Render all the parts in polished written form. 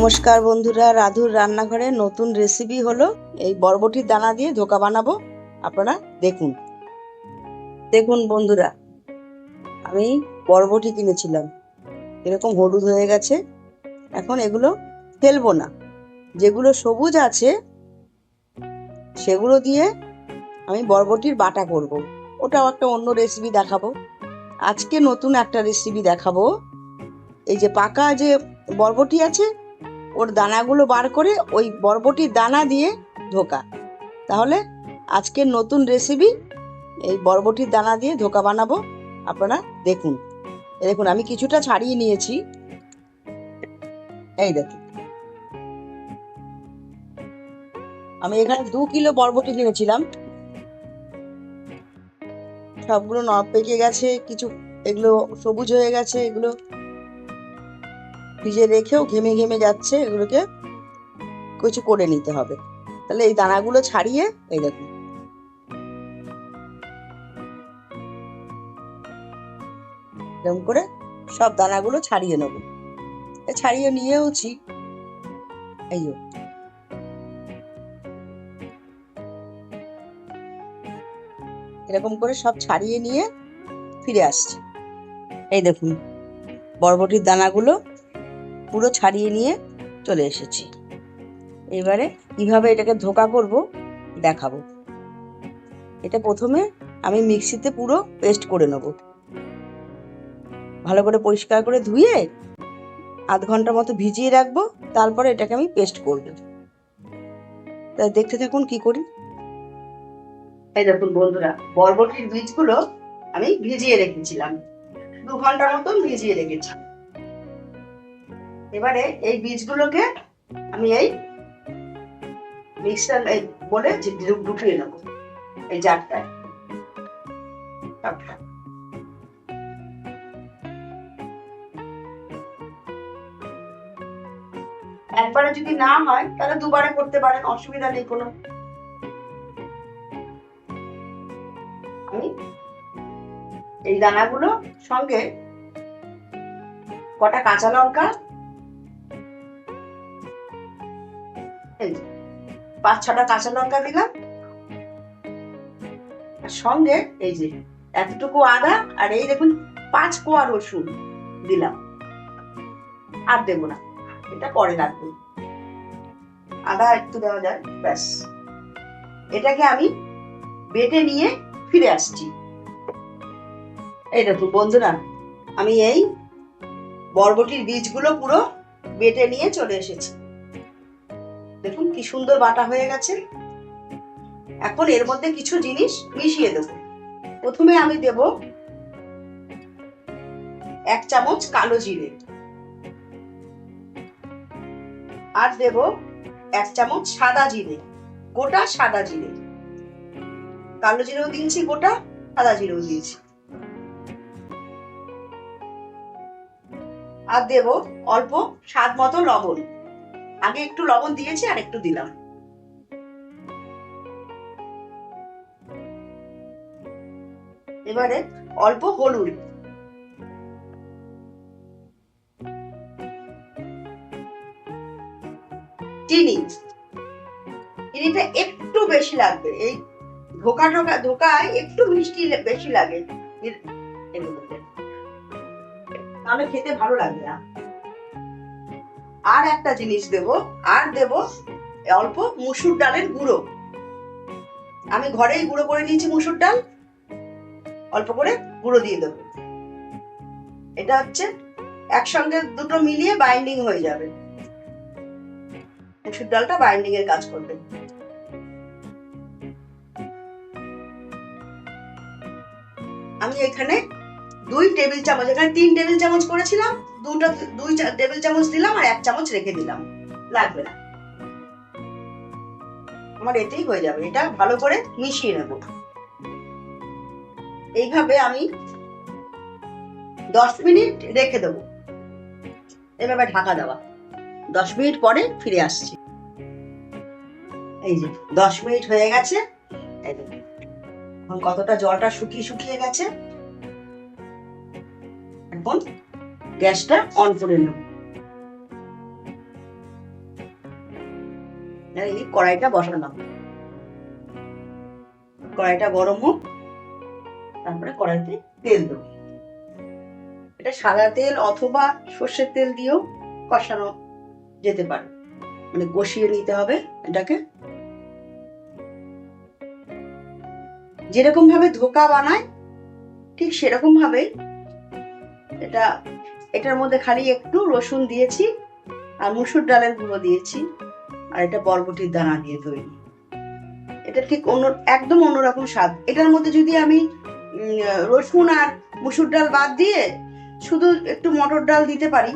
নমস্কার বন্ধুরা, রাধুর রান্নাঘরে নতুন রেসিপি হলো এই বরবটির দানা দিয়ে ধোকা বানাবো। আপনারা দেখুন দেখুন বন্ধুরা, আমি বরবটি কিনেছিলাম, এরকম হলুদ হয়ে গেছে। এখন এগুলো ফেলবো না, যেগুলো সবুজ আছে সেগুলো দিয়ে আমি বরবটির বাটা করব। ওটাও একটা অন্য রেসিপি দেখাবো। আজকে নতুন একটা রেসিপি দেখাবো। এই যে পাকা যে বরবটি আছে, ওর দানাগুলো বার করে ওই বরবটির দানা দিয়ে ধোকা। তাহলে আজকের নতুন রেসিপি এই বরবটির দানা দিয়ে ধোকা বানাবো। আপনারা দেখুন। দেখুন আমি কিছুটা ছাড়িয়ে নিয়েছি। এই দেখুন, আমি এখানে 2 কিলো বরবটি কিনেছিলাম। সবগুলো পেকে গেছে, কিছু এগুলো সবুজ হয়ে গেছে, এগুলো ভিজে রেখেও ঘেমে ঘেমে যাচ্ছে। এগুলোকে কিছু করে নিতে হবে। তাহলে এই দানাগুলো ছাড়িয়ে, এই দেখুন এরকম করে সব দানাগুলো ছাড়িয়ে নেব। ছাড়িয়ে নিয়েওছি। এই এরকম করে সব ছাড়িয়ে নিয়ে ফিরে আসছি। এই দেখুন বরবটির দানাগুলো পুরো ছাড়িয়ে নিয়ে চলে এসেছি। এবারে কিভাবে এটাকে ধোকা করব দেখাবো। এটা প্রথমে আমি মিক্সিতে পুরো পেস্ট করে নেব। ভালো করে পরিষ্কার করে ধুয়ে আধ ঘন্টা মতো ভিজিয়ে রাখবো। তারপরে এটাকে আমি পেস্ট করব। তাই দেখতে থাকুন কি করি। এই দেখুন বন্ধুরা, বরবটির বীজগুলো আমি ভিজিয়ে রেখেছিলাম, 2 ঘন্টার মতন ভিজিয়ে রেখেছি। এবারে এই বীজগুলোকে আমি এই মিক্সার বলে ঢুকিয়ে নেবো এই জারটায়। একবারে যদি না হয় তাহলে দুবারে করতে পারেন, অসুবিধা নেই কোনো। আমি এই দানাগুলো সঙ্গে কটা কাঁচা লঙ্কা, 5-6টা কাঁচা লঙ্কা দিলাম, আর সঙ্গে এই যে এতটুকু আদা, আর এই দেখুন 5 কোয়া রসুন দিলাম। আর দেবো না, এটা পরে রাখবো। আদা একটু দেওয়া যায়, ব্যাস। এটাকে আমি বেটে নিয়ে ফিরে আসছি। এই দেখুন বন্ধুরা, আমি এই বরবটির বীজগুলো পুরো বেটে নিয়ে চলে এসেছি। দেখুন কি সুন্দর বাটা হয়ে গেছে। এখন এর মধ্যে কিছু জিনিস মিশিয়ে দেব। প্রথমে আমি দেব 1 চামচ কালো জিরে, আর দেব 1 চামচ সাদা জিরে, গোটা সাদা জিরে। কালো জিরেও দিয়েছি গোটা, সাদা জিরেও দিয়েছি। আর দেব অল্প স্বাদ মতো লবণ। আগে একটু লবণ দিয়েছি, আর একটু দিলাম। এবারে অল্প হলুদ, চিনিটা একটু বেশি লাগবে। এই ধোকায় একটু মিষ্টি বেশি লাগে, তাহলে খেতে ভালো লাগবে না। আর একটা জিনিস দেব, আর দেব অল্প মুসুর ডালের গুঁড়ো। আমি ঘরেই গুঁড়ো করে নিয়েছি মুসুর ডাল, অল্প করে গুঁড়ো দিয়ে দেবো। এটা হচ্ছে একসঙ্গে দুটো মিলিয়ে বাইন্ডিং হয়ে যাবে। মুসুর ডালটা বাইন্ডিং এর কাজ করবে। আমি এখানে 2 টেবিল চামচ, এখানে 3 টেবিল চামচ করেছিলাম, 2 টেবিল চামচ দিলাম, আর 1 চামচ রেখে দিলাম, লাগবে না। আমার এতেই হয়ে যাবে। এটা ভালো করে মিশিয়ে নেব। এইভাবে আমি 10 মিনিট রেখে দেবো। এভাবে ঢাকা দেওয়া। 10 মিনিট পরে ফিরে আসছি। এই যে 10 মিনিট হয়ে গেছে। এখন কতটা জলটা শুকিয়ে গেছে। এখন গ্যাসটা অন করে নেব। এই কড়াইটা বসালাম, কড়াইটা গরম হোক, তারপরে কড়াইতে তেল দেবো। এটা সাদা তেল অথবা সর্ষের তেল দিয়েও কষানো যেতে পারে, মানে কষিয়ে নিতে হবে এটাকে। যেরকম ভাবে ধোকা বানায় ঠিক সেরকম ভাবে এটার মধ্যে খালি একটু রসুন দিয়েছি আর মুসুর ডালের গুঁড়ো দিয়েছি, আর এটা বরবটির দানা দিয়ে তৈরি। এটা ঠিক একদম অন্যরকম স্বাদ। এটার মধ্যে যদি আমি রসুন আর মুসুর ডাল বাদ দিয়ে শুধু একটু মটর ডাল দিতে পারি,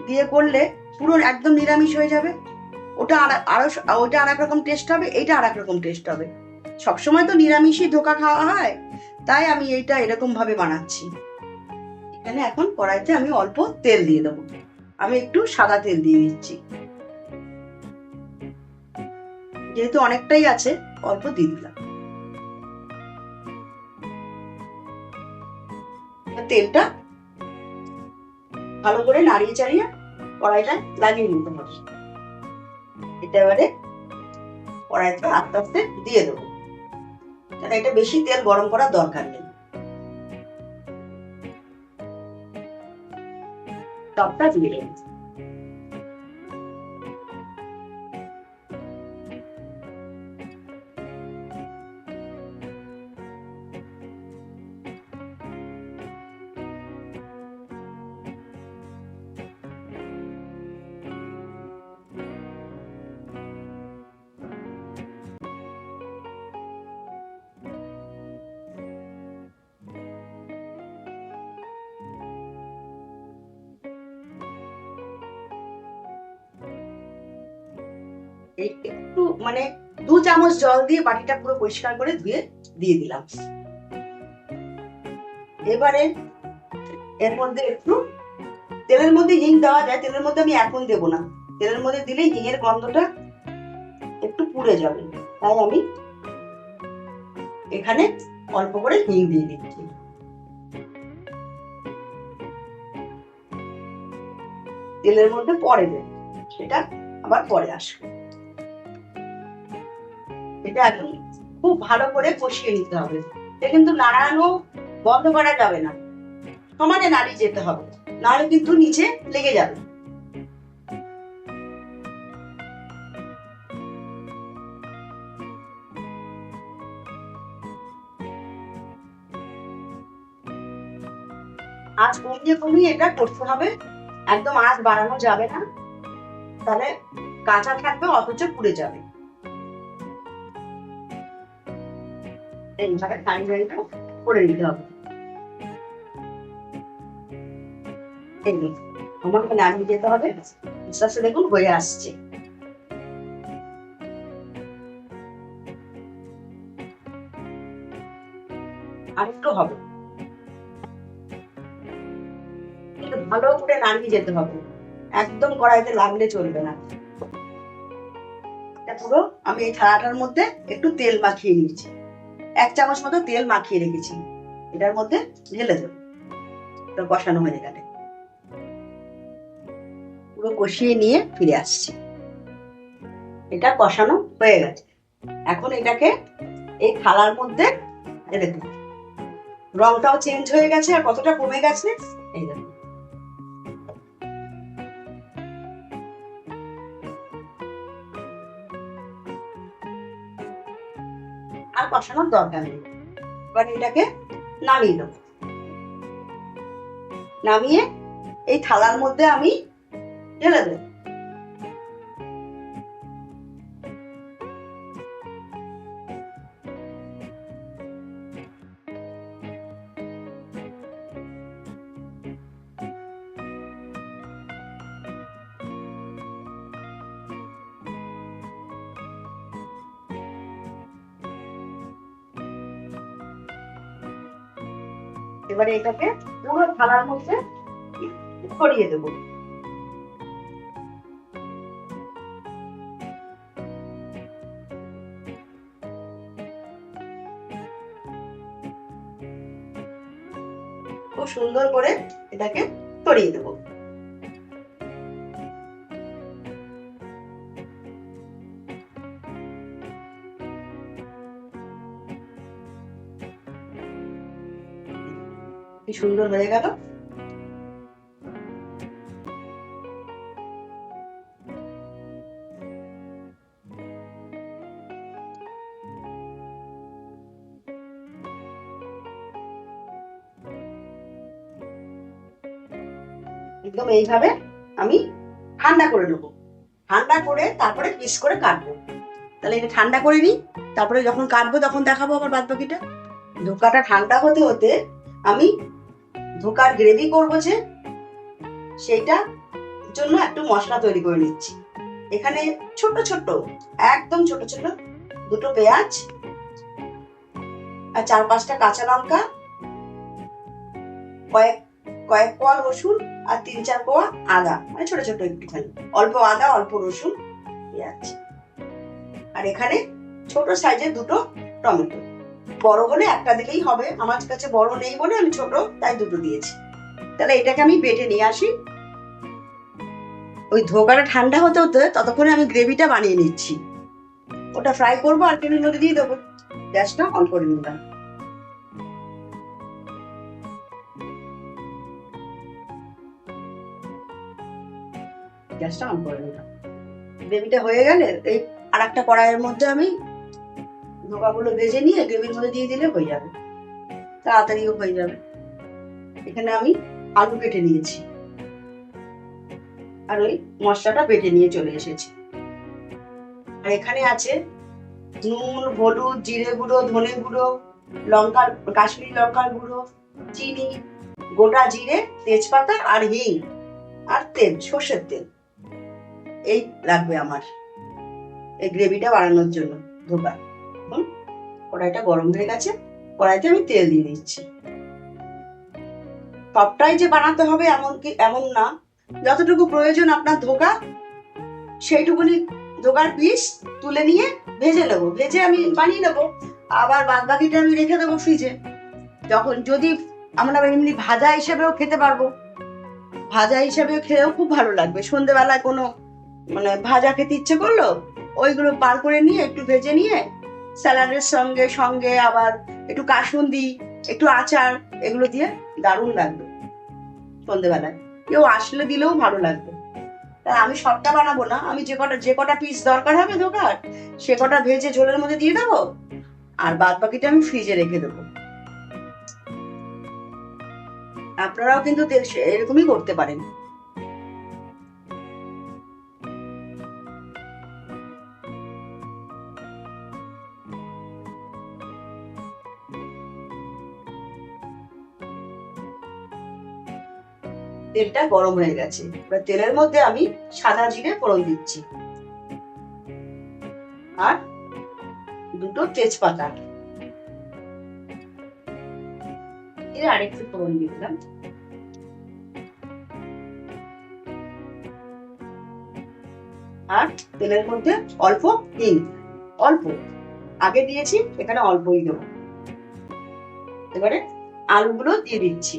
দিয়ে করলে পুরো একদম নিরামিষ হয়ে যাবে। ওটা আর এক রকম টেস্ট হবে, এইটা আর এক রকম টেস্ট হবে। সবসময় তো নিরামিষই ধোকা খাওয়া হয়, তাই আমি এইটা এরকম ভাবে বানাচ্ছি। এখানে এখন কড়াইতে আমি অল্প তেল দিয়ে দেবো। আমি একটু সাদা তেল দিয়ে দিচ্ছি, যেহেতু অনেকটাই আছে অল্প দিয়ে দিলাম। তেলটা ভালো করে নাড়িয়ে চাড়িয়ে কড়াইটা লাগিয়ে নিতে হবে। এটা এবারে কড়াইতে আস্তে আস্তে দিয়ে দেবো, কারণ এটা বেশি তেল গরম করার দরকার নেই। সবটা দিয়ে দেবো। একটু মানে 2 চামচ জল দিয়ে বাটিটা পুরো পরিষ্কার করে ধুয়ে দিয়ে দিলাম। এবারে এর মধ্যে একটু তেলের মধ্যে হিং দেওয়া যায়, তেলের মধ্যে আমি এখন দেবো না, তেলের মধ্যে দিলেই হিঙের গন্ধটা একটু পুড়ে যাবে, তাই আমি এখানে অল্প করে হিং দিয়ে দিচ্ছি। তেলের মধ্যে পরে দেব, সেটা আবার পরে আসবে। এটা এখন খুব ভালো করে কষিয়ে নিতে হবে। এটা কিন্তু নাড়ানো বন্ধ করা যাবে না, সমানে নাড়িয়ে যেতে হবে, নাহলে কিন্তু নিচে লেগে যাবে। আঁচ কমিয়ে কমিয়ে এটা করতে হবে, একদম আঁচ বাড়ানো যাবে না, তাহলে কাঁচা থাকবে অথচ পুড়ে যাবে। এইভাবে নাড়িয়ে করে নিতে হবে। আমাকে নাড়িয়ে যেতে হবে, আস্তে আস্তে দেখুন হয়ে আসছে। আরেকটু হবে, ভালো করে নাড়িয়ে যেতে হবে, একদম কড়াইতে লাগলে চলবে না। পুরো আমি এই থালাটার মধ্যে একটু তেল মাখিয়ে নিয়েছি, 1 চামচ মতো তেল মাখিয়ে রেখেছি, এটার মধ্যে ঢেলে দেবো। এটা কষানো হয়ে গেলে পুরো কষিয়ে নিয়ে ফিরে আসছি। এটা কষানো হয়ে গেছে, এখন এটাকে এই থালার মধ্যে ঢেলে দেব। রংটাও চেঞ্জ হয়ে গেছে আর কতটা কমে গেছে, এই দেখুন। আর কষানোর দরকার নেই, এবার এটাকে নামিয়ে দেবো। নামিয়ে এই থালার মধ্যে আমি ঢেলে দেব। এবারে এটাকে পুরো থালার মধ্যে ছড়িয়ে দেব। খুব সুন্দর করে এটাকে ছড়িয়ে দেব। কি সুন্দর হয়ে গেল। একদম এইভাবে আমি ঠান্ডা করে নেবো, ঠান্ডা করে তারপরে পিস করে কাটবো। তাহলে এটা ঠান্ডা করে নিই, তারপরে যখন কাটবো তখন দেখাবো আবার বাদ বাকিটা। ধোকাটা ঠান্ডা হতে হতে আমি ধোকার গ্রেভি করবো যে, সেইটা জন্য একটু মশলা তৈরি করে নিচ্ছি। এখানে ছোট ছোট, একদম ছোট ছোট দুটো পেঁয়াজ আর 4-5টা কাঁচা লঙ্কা, কয়েক কোয়া রসুন আর 3-4 কোয়া আদা, মানে ছোট ছোট একটুখানি, অল্প আদা অল্প রসুন পেঁয়াজ। আর এখানে ছোট সাইজের দুটো টমেটো, বড় হলে একটা দিলেই হবে, আমার কাছে বড় নেই বলে আমি ছোট তাই দুটো দিয়েছি। তাহলে এটাকে আমি বেটে নিয়ে আসি। ওই ধোকাটা ঠান্ডা হতে হতে ততক্ষণে আমি গ্রেভিটা বানিয়ে নিচ্ছি। ওটা ফ্রাই করবো আর তেলের মধ্যে দিয়ে দেবো। গ্যাসটা অন করে নিলাম। গ্যাসটা অন করে নিলাম। গ্রেভিটা হয়ে গেলে এই আর একটা কড়াইয়ের মধ্যে আমি ধোকাগুলো ভেজে নিয়ে গ্রেভির মধ্যে দিয়ে দিলে হয়ে যাবে, তাড়াতাড়িও হয়ে যাবে। এখানে আমি আলু কেটে নিয়েছি আর ওই মশলাটা বেটে নিয়ে চলে এসেছি। আর এখানে আছে নুন, হলুদ, জিরে গুঁড়ো, ধনে গুঁড়ো, লঙ্কার কাশ্মীরি লঙ্কার গুঁড়ো, চিনি, গোটা জিরে, তেজপাতা আর হিং আর তেল, সর্ষের তেল। এই লাগবে আমার এই গ্রেভিটা বানানোর জন্য। ধোকা কড়াইটা গরম হয়ে গেছে, কড়াইতে আমি তেল দিয়ে দিচ্ছি। সবটাই যে বানাতে হবে এমন না, যতটুকু প্রয়োজন আপনার ধোকা সেইটুকুনি ধোকার পিস তুলে নিয়ে ভেজে নেবো, ভেজে আমি বানিয়ে নেবো। আবার বাদ বাকিটা আমি রেখে দেবো ফ্রিজে। যখন যদি আমরা এমনি ভাজা হিসেবেও খেতে পারবো, ভাজা হিসেবেও খেয়েও খুব ভালো লাগবে। সন্ধ্যেবেলায় কোনো মানে ভাজা খেতে ইচ্ছে করলো, ওইগুলো বার করে নিয়ে একটু ভেজে নিয়ে স্যালাডের সঙ্গে সঙ্গে আবার একটু কাসুন্দি, একটু আচার, এগুলো দিয়ে দারুণ লাগবে সন্ধ্যেবেলায়। কেউ আসলে দিলেও ভালো লাগবে। তা আমি সবটা বানাবো না, আমি যে কটা পিস দরকার হবে ধোকার সে কটা ভেজে ঝোলের মধ্যে দিয়ে দেবো, আর বাদ বাকিটা আমি ফ্রিজে রেখে দেবো। আপনারাও কিন্তু এরকমই করতে পারেন। তেলটা গরম হয়ে গেছে, এবার তেলের মধ্যে আমি সাদা জিরে ফোড়ন দিচ্ছি আর দুটো তেজপাতা, আরেকটু ফোড়ন দিয়ে দিলাম। আর তেলের মধ্যে অল্প হিং, অল্প আগে দিয়েছি, এখানে অল্পই দেবো। এবারে আলুগুলো দিয়ে দিচ্ছি।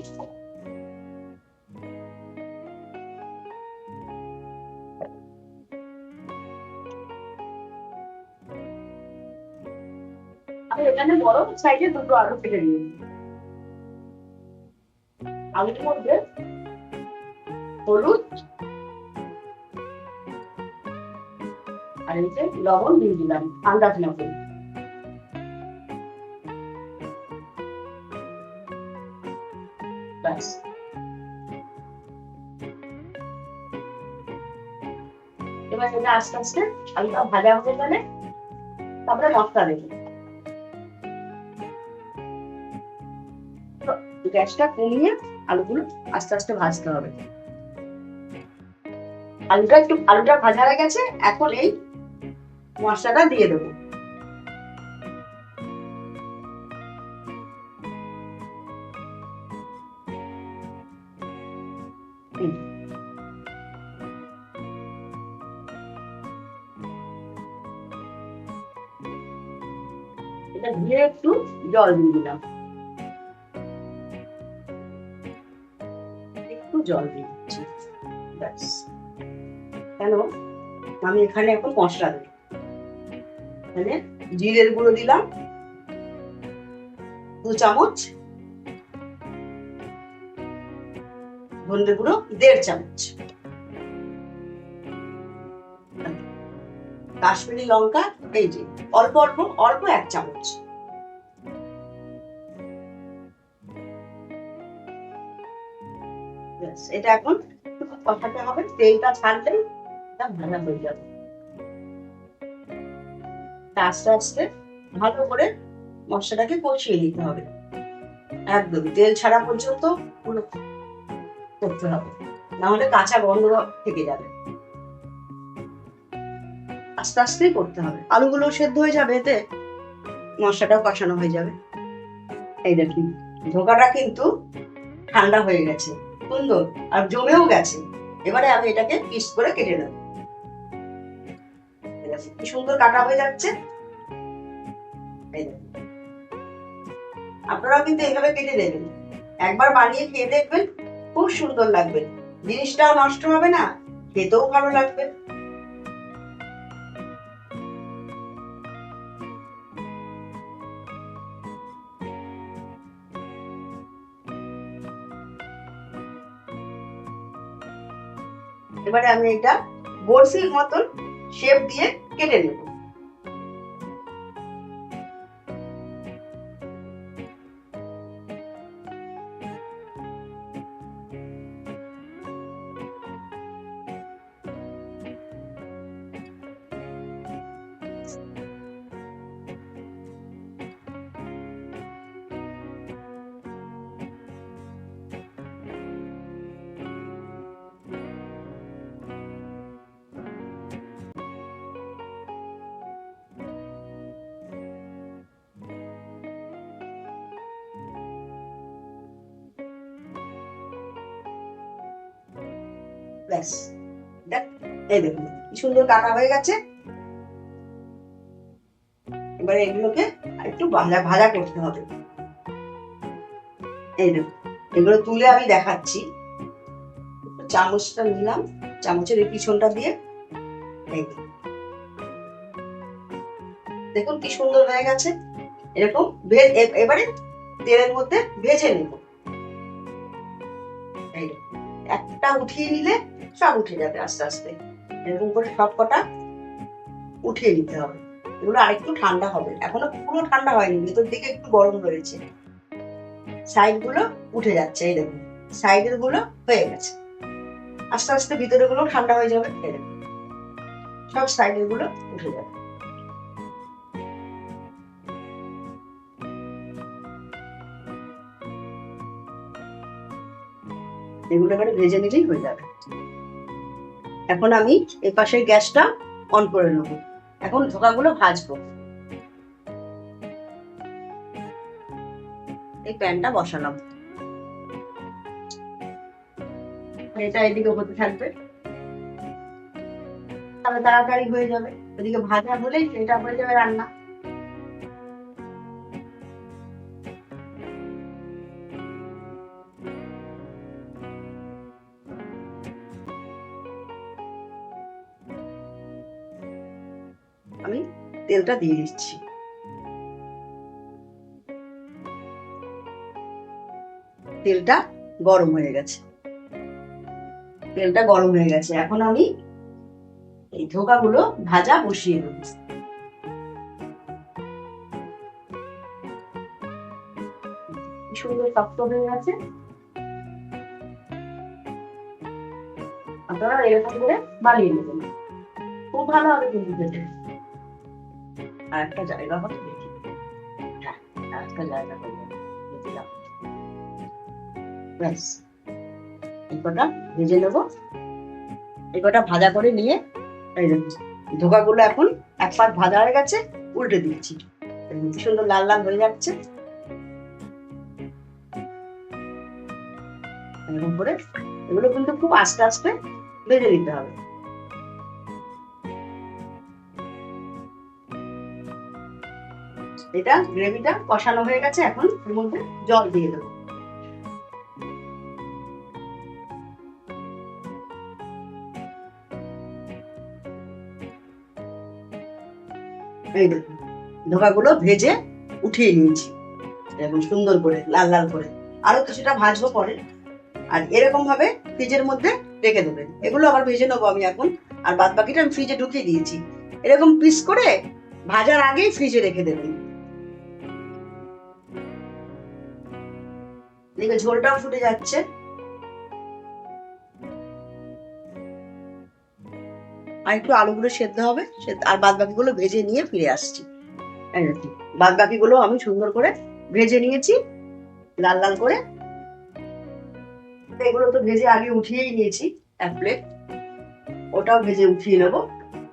আমি এখানে বড় সাইজে দুটো আলু কেটে নিয়েছি। আলুর মধ্যে হলুদ আর এই যে লবণ দিয়ে দিলাম আন্দাজ মতন। ব্যাস, এবার এটা আস্তে আস্তে আলুটা ভাজা হতে গেলে তারপরে মশলা দেবো। গ্যাসটা কমিয়ে আলুগুলো আস্তে আস্তে ভাজতে হবে। আলুটা ভাজা হয়ে গেছে, এখন এই মশলাটা দিয়ে দেবো। এটা ধুয়ে একটু জল দিয়ে দিলাম, একটু জল দিয়ে দিচ্ছি। ব্যাস, কেন আমি এখানে এখন মশলা দেব। এখানে জিরের গুঁড়ো দিলাম 2 চামচ, ধনে গুঁড়ো 1.5 চামচ, কাশ্মীরি লঙ্কা এই যে অল্প অল্প অল্প 1 চামচ, এটা এখন কষাতে হবে। তেলটা ছাড়লেই এটা ভাজা হয়ে যাবে। আস্তে আস্তে ভালো করে মশলাটাকে কষিয়ে নিতে হবে, একদম তেল ছাড়া পর্যন্ত পুরো করতে হবে, না হলে কাঁচা গন্ধ থেকে যাবে। আস্তে আস্তেই করতে হবে, আলুগুলো সেদ্ধ হয়ে যাবে, এতে মশলাটাও কষানো হয়ে যাবে। এই দেখুন ধোকাটা কিন্তু ঠান্ডা হয়ে গেছে, সুন্দর আর জমেও গেছে। এবারে আমি এটাকে পিস করে কেটে নেব। কি সুন্দর কাটা হয়ে যাচ্ছে। আপনারাও কিন্তু এইভাবে কেটে দেবেন, একবার বানিয়ে খেয়ে দেখবেন, খুব সুন্দর লাগবে, জিনিসটাও নষ্ট হবে না, খেতেও ভালো লাগবে। এবারে আমি এটা বড়শির মতন শেপ দিয়ে কেটে নেব। ব্যাস, এই দেখুন কি সুন্দর কাটা হয়ে গেছে। এবারে এগুলোকে একটু ভাজা ভাজা করতে হবে। এই দেখুন এগুলো তুলে আমি দেখাচ্ছি। চামচটা নিলাম, চামচের এই পিছনটা দিয়ে দেখুন কি সুন্দর হয়ে গেছে। এরকম এবারে তেলের মধ্যে ভেজে নেব। একটা উঠিয়ে নিলে সব উঠে যাবে আস্তে আস্তে, এরকম করে সব কটা উঠিয়ে নিতে হবে। এগুলো আরেকটু ঠান্ডা হবে, এখনো পুরো ঠান্ডা হয়নি, ভেতর দিকে একটু গরম রয়েছে। সাইড গুলো উঠে যাচ্ছে, এই দেখুন সাইডের গুলো হয়ে গেছে, আস্তে আস্তে ভিতরে গুলো ঠান্ডা হয়ে যাবে। সব সাইডের গুলো উঠে যাবে। এগুলো এবারে ভেজে নিলেই হয়ে যাবে। এখন আমি এই পাশের গ্যাসটা অন করে নেব। এখন ধোকাগুলো ভাজবো। এই প্যানটা বসালাম, এটা এদিকে হতে থাকবে, তাহলে তাড়াতাড়ি হয়ে যাবে। এদিকে ভাজা হলেই এটা হয়ে যাবে রান্না। আমি তেলটা দিয়ে দিচ্ছি। তেলটা গরম হয়ে গেছে, তেলটা গরম হয়ে গেছে। এখন আমি এই ধোকাগুলো ভাজা বসিয়ে দেব। সুন্দর শক্ত হয়ে গেছে, আপনারা এরকম করে বানিয়ে নেবেন, খুব ভালো হবে কিন্তু খেতে। আর একটা জায়গা হবে দেখি, একটা জায়গা হবে দিলাম। ব্যাস এই কটা ভেজে নেব। এই কটা ভাজা করে নিয়ে এই ধোকাগুলো এখন এক পাশ ভাজা হয়ে গেছে, উল্টে দিচ্ছি। কি সুন্দর লাল লাল হয়ে যাচ্ছে। এরকম করে এগুলো কিন্তু খুব আস্তে আস্তে ভেজে দিতে হবে। এটা গ্রেভিটা কষানো হয়ে গেছে, এখন এর মধ্যে জল দিয়ে দেবো। এই দেখুন ধোকাগুলো ভেজে উঠিয়ে নিয়েছি, এবং সুন্দর করে লাল লাল করে। আরো কিছুটা ভাজবো পরে, আর এরকম ভাবে ফ্রিজের মধ্যে রেখে দেবেন। এগুলো আবার ভেজে নেবো আমি এখন। আর বাদ বাকিটা আমি ফ্রিজে ঢুকিয়ে দিয়েছি। এরকম পিস করে ভাজার আগেই ফ্রিজে রেখে দেবেন। দেখবে ঝোলটাও ফুটে যাচ্ছে। আর একটু আলুগুলো সেদ্ধ হবে, আর বাদ বাকিগুলো ভেজে নিয়ে ফিরে আসছি। বাদ বাকিগুলো আমি সুন্দর করে ভেজে নিয়েছি লাল লাল করে। এগুলো তো ভেজে আগে উঠিয়েই নিয়েছি এক প্লেট, ওটাও ভেজে উঠিয়ে নেবো।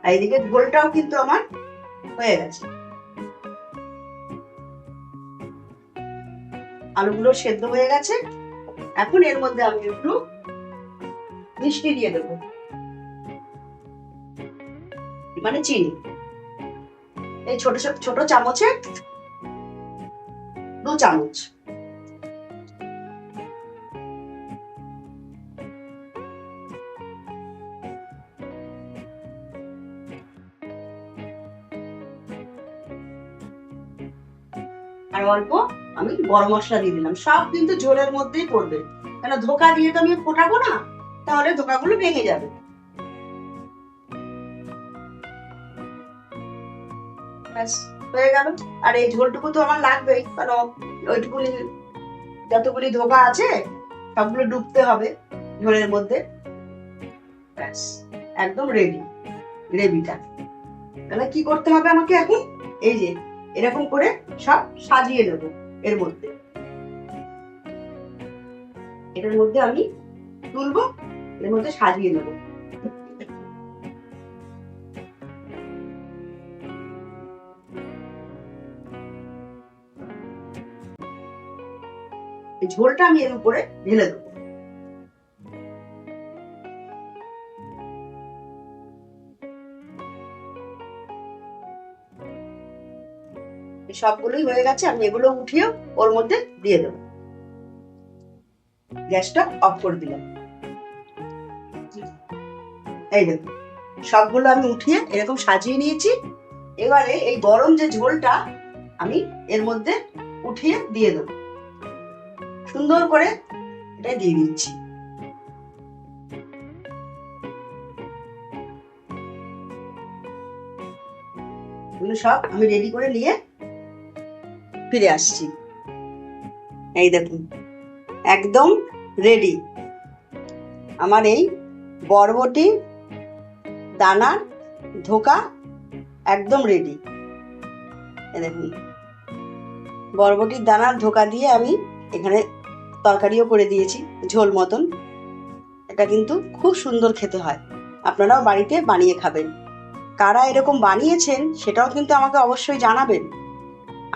আর এইদিকে ঝোলটাও কিন্তু আমার হয়ে গেছে। আলুগুলো সেদ্ধ হয়ে গেছে। এখন এর মধ্যে আমি একটু মিষ্টি দিয়ে দেবো, মানে চিনি। এই ছোট ছোট চামচে 2 চামচ। আর অল্প আমি গরম মশলা দিয়ে দিলাম। সব কিন্তু ঝোলের মধ্যেই পড়বে, কেন ধোকা দিয়ে তো আমি ফোটাবো না, তাহলে ধোকাগুলো ভেঙে যাবে। ব্যাস হয়ে গেল। আর এই ঝোলটুকু তো আমার লাগবেই, কারণ ওইটুকুনি যতগুলি ধোকা আছে সবগুলো ডুবতে হবে ঝোলের মধ্যে। ব্যাস একদম রেডি গ্রেভিটা। তাহলে কি করতে হবে আমাকে এখন? এই যে এরকম করে সব সাজিয়ে নেব এর মধ্যে। এটার মধ্যে আমি তুলবো, এর মধ্যে সাজিয়ে নেব। এই ঝোলটা আমি এর উপরে ঢেলে দেবো। সবগুলোই হয়ে গেছে, আমি এগুলো উঠিয়ে ওর মধ্যে দিয়ে দেবো। গ্যাসটা অফ করে দিলাম। এই দেখুন সবগুলো আমি উঠিয়ে এরকম সাজিয়ে নিয়েছি। এবারে এই গরম যে ঝোলটা আমি এর মধ্যে উঠিয়ে দিয়ে দেবো। সুন্দর করে এটা দিয়ে দিচ্ছি। এগুলো সব আমি রেডি করে নিয়ে ফিরে আসছি। এই দেখুন একদম রেডি আমার এই বরবটি দানার ধোকা, একদম রেডি। দেখুন বরবটির দানার ধোকা দিয়ে আমি এখানে তরকারিও করে দিয়েছি ঝোল মতন। এটা কিন্তু খুব সুন্দর খেতে হয়, আপনারাও বাড়িতে বানিয়ে খাবেন। কারা এরকম বানিয়েছেন সেটাও কিন্তু আমাকে অবশ্যই জানাবেন।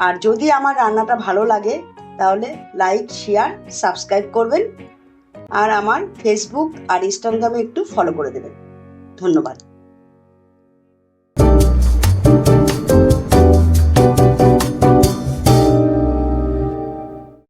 আর যদি আমার রান্নাটা ভালো লাগে তাহলে লাইক, শেয়ার, সাবস্ক্রাইব করবেন। আর আমার ফেসবুক আর ইনস্টাগ্রামে একটু ফলো করে দেবেন। ধন্যবাদ।